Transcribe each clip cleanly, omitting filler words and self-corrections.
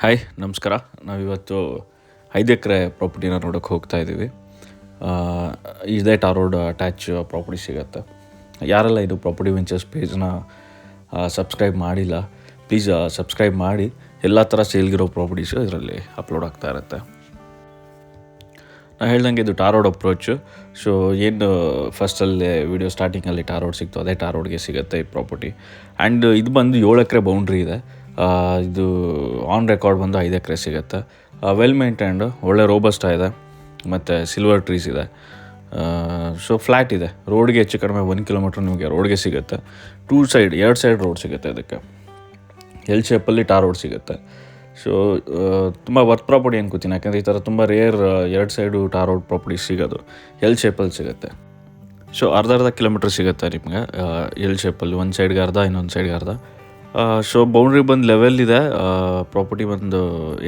Hi ನಮಸ್ಕಾರ. ನಾವಿವತ್ತು 5 ಎಕರೆ ಪ್ರಾಪರ್ಟಿನ ನೋಡೋಕ್ಕೆ ಹೋಗ್ತಾ ಇದ್ದೀವಿ. ಇದೇ ಟಾರ್ ರೋಡ್ ಅಟ್ಯಾಚ್ ಪ್ರಾಪರ್ಟಿ ಸಿಗುತ್ತೆ. ಯಾರೆಲ್ಲ ಇದು ಪ್ರಾಪರ್ಟಿ ವೆಂಚರ್ಸ್ ಪೇಜ್ನ ಸಬ್ಸ್ಕ್ರೈಬ್ ಮಾಡಿಲ್ಲ, ಪ್ಲೀಸ್ ಸಬ್ಸ್ಕ್ರೈಬ್ ಮಾಡಿ. ಎಲ್ಲ ಥರ ಸೇಲ್ಗಿರೋ ಪ್ರಾಪರ್ಟೀಸು ಇದರಲ್ಲಿ ಅಪ್ಲೋಡ್ ಆಗ್ತಾ ಇರುತ್ತೆ. ನಾನು ಹೇಳ್ದಂಗೆ ಇದು ಟಾರ್ ರೋಡ್ ಅಪ್ರೋಚು. ಸೊ ಏನು ಫಸ್ಟಲ್ಲಿ ವಿಡಿಯೋ ಸ್ಟಾರ್ಟಿಂಗಲ್ಲಿ ಟಾರ್ ರೋಡ್ ಸಿಕ್ತು, ಅದೇ ಟಾರ್ ರೋಡ್ಗೆ ಸಿಗುತ್ತೆ ಈ ಪ್ರಾಪರ್ಟಿ. ಆ್ಯಂಡ್ ಇದು ಬಂದು 7 ಎಕರೆ ಬೌಂಡ್ರಿ ಇದೆ. ಇದು ಆನ್ ರೆಕಾರ್ಡ್ ಬಂದು 5 ಎಕರೆ ಸಿಗುತ್ತೆ. ವೆಲ್ ಮೇಂಟೈನ್ಡ್, ಒಳ್ಳೆ ರೋಬಸ್ಟ ಇದೆ ಮತ್ತು ಸಿಲ್ವರ್ ಟ್ರೀಸ್ ಇದೆ. ಸೊ ಫ್ಲ್ಯಾಟ್ ಇದೆ. ರೋಡ್ಗೆ ಹೆಚ್ಚು ಕಡಿಮೆ 1 ಕಿಲೋಮೀಟ್ರ್ ನಿಮಗೆ ರೋಡ್ಗೆ ಸಿಗುತ್ತೆ. 2 ಸೈಡ್ ರೋಡ್ ಸಿಗುತ್ತೆ. ಇದಕ್ಕೆ ಎಲ್ ಶೇಪಲ್ಲಿ ಟಾರ್ ರೋಡ್ ಸಿಗುತ್ತೆ. ಸೊ ತುಂಬ ವರ್ತ್ ಪ್ರಾಪರ್ಟಿ ಅನ್ಕೋತೀನಿ, ಯಾಕಂದರೆ ಈ ಥರ ತುಂಬ rare 2 side tar road property ಸಿಗೋದು. ಎಲ್ ಶೇಪಲ್ಲಿ ಸಿಗುತ್ತೆ. ಸೊ ಅರ್ಧ ಕಿಲೋಮೀಟ್ರ್ ಸಿಗುತ್ತೆ ನಿಮಗೆ ಎಲ್ ಶೇಪಲ್ಲಿ. ಒಂದು ಸೈಡ್ಗೆ ಅರ್ಧ, ಇನ್ನೊಂದು ಸೈಡ್ಗೆ ಅರ್ಧ. ಸೊ ಬೌಂಡ್ರಿ ಬಂದು ಲೆವೆಲ್ ಇದೆ, ಪ್ರಾಪರ್ಟಿ ಬಂದು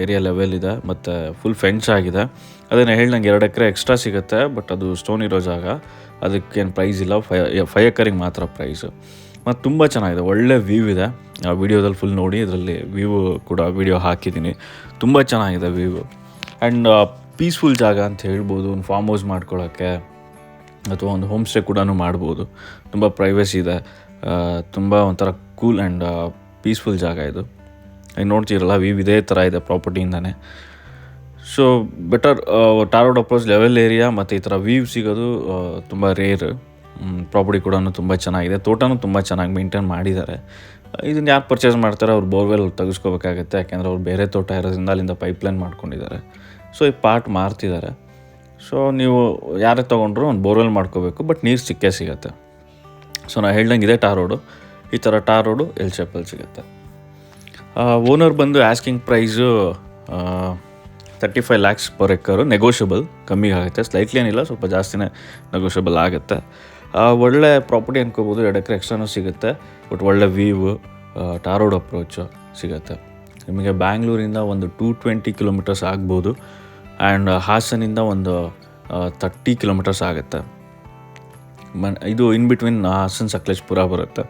ಏರಿಯಾ ಲೆವೆಲ್ ಇದೆ ಮತ್ತು ಫುಲ್ ಫೆನ್ಸ್ ಆಗಿದೆ. ಅದೇನು ಹೇಳ್ದಂಗೆ 2 ಎಕರೆ ಎಕ್ಸ್ಟ್ರಾ ಸಿಗುತ್ತೆ, ಬಟ್ ಅದು ಸ್ಟೋನ್ ಇರೋ ಜಾಗ, ಅದಕ್ಕೇನು ಪ್ರೈಸ್ ಇಲ್ಲ. 5 ಎಕರೆಗೆ ಮಾತ್ರ ಪ್ರೈಸು. ಮತ್ತು ತುಂಬ ಚೆನ್ನಾಗಿದೆ, ಒಳ್ಳೆ ವ್ಯೂ ಇದೆ. ವೀಡಿಯೋದಲ್ಲಿ ಫುಲ್ ನೋಡಿ, ಇದರಲ್ಲಿ ವ್ಯೂ ಕೂಡ ವೀಡಿಯೋ ಹಾಕಿದ್ದೀನಿ. ತುಂಬ ಚೆನ್ನಾಗಿದೆ ವ್ಯೂ. ಆ್ಯಂಡ್ ಪೀಸ್ಫುಲ್ ಜಾಗ ಅಂತ ಹೇಳ್ಬೋದು. ಒಂದು ಫಾರ್ಮ್ ಹೌಸ್ ಮಾಡ್ಕೊಳ್ಳೋಕ್ಕೆ ಅಥವಾ ಒಂದು ಹೋಮ್ ಸ್ಟೇ ಕೂಡ ಮಾಡ್ಬೋದು. ತುಂಬ ಪ್ರೈವಸಿ ಇದೆ, ತುಂಬ ಒಂಥರ ಕೂಲ್ ಆ್ಯಂಡ್ ಪೀಸ್ಫುಲ್ ಜಾಗ ಇದು. ಈಗ ನೋಡ್ತೀರಲ್ಲ, ವ್ಯೂ ಇದೇ ಥರ ಇದೆ ಪ್ರಾಪರ್ಟಿಯಿಂದನೇ. So better tar road approach level area ಮತ್ತು ಈ ಥರ ವ್ಯೂ ಸಿಗೋದು ತುಂಬ ರೇರ್. ಪ್ರಾಪರ್ಟಿ ಕೂಡ ತುಂಬ ಚೆನ್ನಾಗಿದೆ. ತೋಟನೂ ತುಂಬ ಚೆನ್ನಾಗಿ ಮೇಂಟೈನ್ ಮಾಡಿದ್ದಾರೆ. ಇದನ್ನು ಯಾರು ಪರ್ಚೇಸ್ ಮಾಡ್ತಾರೆ, ಅವ್ರು ಬೋರ್ವೆಲ್ ತೆಗೆಸ್ಕೋಬೇಕಾಗತ್ತೆ, ಯಾಕೆಂದರೆ ಅವ್ರು ಬೇರೆ ತೋಟ ಇರೋದ್ರಿಂದ ಅಲ್ಲಿಂದ ಪೈಪ್ಲೈನ್ ಮಾಡ್ಕೊಂಡಿದ್ದಾರೆ. ಸೊ ಈ ಪಾರ್ಟ್ ಮಾರ್ತಿದ್ದಾರೆ. ಸೊ ನೀವು ಯಾರೇ ತೊಗೊಂಡ್ರು ಒಂದು ಬೋರ್ವೆಲ್ ಮಾಡ್ಕೋಬೇಕು, ಬಟ್ ನೀರು ಸಿಗುತ್ತೆ. ಸೊ ನಾನು ಹೇಳ್ದಂಗೆ ಇದೇ ಟಾರ್ ರೋಡು. ಈ ಥರ ಟಾರ್ ರೋಡು ಎಲ್ ಶೇಪಲ್ಲಿ ಸಿಗುತ್ತೆ. ಓನರ್ ಬಂದು asking price 35 lakhs per ಎಕರು. Negotiable, ಕಮ್ಮಿ ಆಗುತ್ತೆ, ಸ್ಲೈಟ್ಲಿ ಏನಿಲ್ಲ, ಸ್ವಲ್ಪ ಜಾಸ್ತಿನೇ ನೆಗೋಷಿಯಬಲ್ ಆಗುತ್ತೆ. ಒಳ್ಳೆ ಪ್ರಾಪರ್ಟಿ ಅನ್ಕೋಬೋದು. 2 ಎಕರೆ ಎಕ್ಸ್ಟ್ರಾನೂ ಸಿಗುತ್ತೆ, ಬಟ್ ಒಳ್ಳೆ ವ್ಯೂ, ಟಾರ್ ರೋಡ್ ಅಪ್ರೋಚು ಸಿಗುತ್ತೆ. ನಿಮಗೆ ಬ್ಯಾಂಗ್ಳೂರಿಂದ ಒಂದು 220 ಕಿಲೋಮೀಟರ್ಸ್ ಆಗ್ಬೋದು. ಆ್ಯಂಡ್ ಹಾಸನಿಂದ ಒಂದು 30 ಕಿಲೋಮೀಟರ್ಸ್ ಆಗುತ್ತೆ. ಇದು ಇನ್ ಬಿಟ್ವೀನ್ ಹಾಸನ್ ಸಕಲೇಶಪುರ ಬರುತ್ತೆ.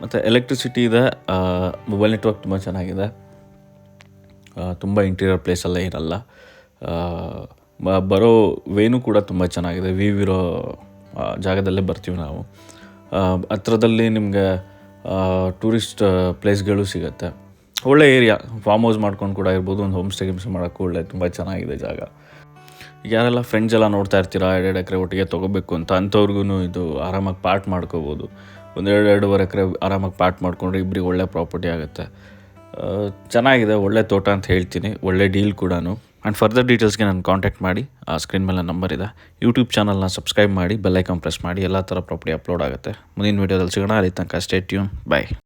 ಮತ್ತು ಎಲೆಕ್ಟ್ರಿಸಿಟಿ ಇದೆ. ಮೊಬೈಲ್ ನೆಟ್ವರ್ಕ್ ತುಂಬ ಚೆನ್ನಾಗಿದೆ. ತುಂಬ ಇಂಟೀರಿಯರ್ ಪ್ಲೇಸೆಲ್ಲ ಇರಲ್ಲ. ಬರೋ ವೇನು ಕೂಡ ತುಂಬ ಚೆನ್ನಾಗಿದೆ. ವ್ಯೂ ಇರೋ ಜಾಗದಲ್ಲೇ ಬರ್ತೀವಿ ನಾವು. ಹತ್ರದಲ್ಲಿ ನಿಮಗೆ ಟೂರಿಸ್ಟ್ ಪ್ಲೇಸ್ಗಳು ಸಿಗುತ್ತೆ. ಒಳ್ಳೆ ಏರಿಯಾ, ಫಾರ್ಮ್ ಹೌಸ್ ಮಾಡ್ಕೊಂಡು ಕೂಡ ಇರ್ಬೋದು. ಒಂದು ಹೋಮ್ ಸ್ಟೇ ಮಾಡೋಕ್ಕೂ ಒಳ್ಳೆ ತುಂಬ ಚೆನ್ನಾಗಿದೆ ಜಾಗ. ಯಾರೆಲ್ಲ ಫ್ರೆಂಡ್ಸ್ ಎಲ್ಲ ನೋಡ್ತಾ ಇರ್ತೀರಾ 2 ಎಕರೆ ಒಟ್ಟಿಗೆ ತೊಗೋಬೇಕು ಅಂತ, ಅಂಥವ್ರಿಗೂ ಇದು ಆರಾಮಾಗಿ ಪಾರ್ಟ್ ಮಾಡ್ಕೋಬೋದು. ಒಂದು 2-2.5 ಎಕರೆ ಆರಾಮಾಗಿ ಪಾರ್ಟ್ ಮಾಡಿಕೊಂಡ್ರೆ ಇಬ್ಬರಿಗೆ ಒಳ್ಳೆ ಪ್ರಾಪರ್ಟಿ ಆಗುತ್ತೆ. ಚೆನ್ನಾಗಿದೆ, ಒಳ್ಳೆ ತೋಟ ಅಂತ ಹೇಳ್ತೀನಿ. ಒಳ್ಳೆ ಡೀಲ್ ಕೂಡ. ಆ್ಯಂಡ್ ಫರ್ದರ್ ಡೀಟೇಲ್ಸ್ಗೆ ನಾನು ಕಾಂಟ್ಯಾಕ್ಟ್ ಮಾಡಿ. ಸ್ಕ್ರೀನ್ ಮೇಲೆ ನಂಬರ್ ಇದೆ. ಯೂಟ್ಯೂಬ್ ಚಾನಲ್ನ ಸಬ್ಸ್ಕ್ರೈಬ್ ಮಾಡಿ, ಬೆಲ್ ಐಕಾನ್ ಪ್ರೆಸ್ ಮಾಡಿ. ಎಲ್ಲ ಥರ ಪ್ರಾಪರ್ಟಿ ಅಪ್ಲೋಡ್ ಆಗುತ್ತೆ. ಮುಂದಿನ ವೀಡಿಯೋದಲ್ಲಿ ಸಿಗೋಣ. ಅಲ್ಲಿ ತನಕ ಸ್ಟೇ ಟ್ಯೂನ್. ಬಾಯ್.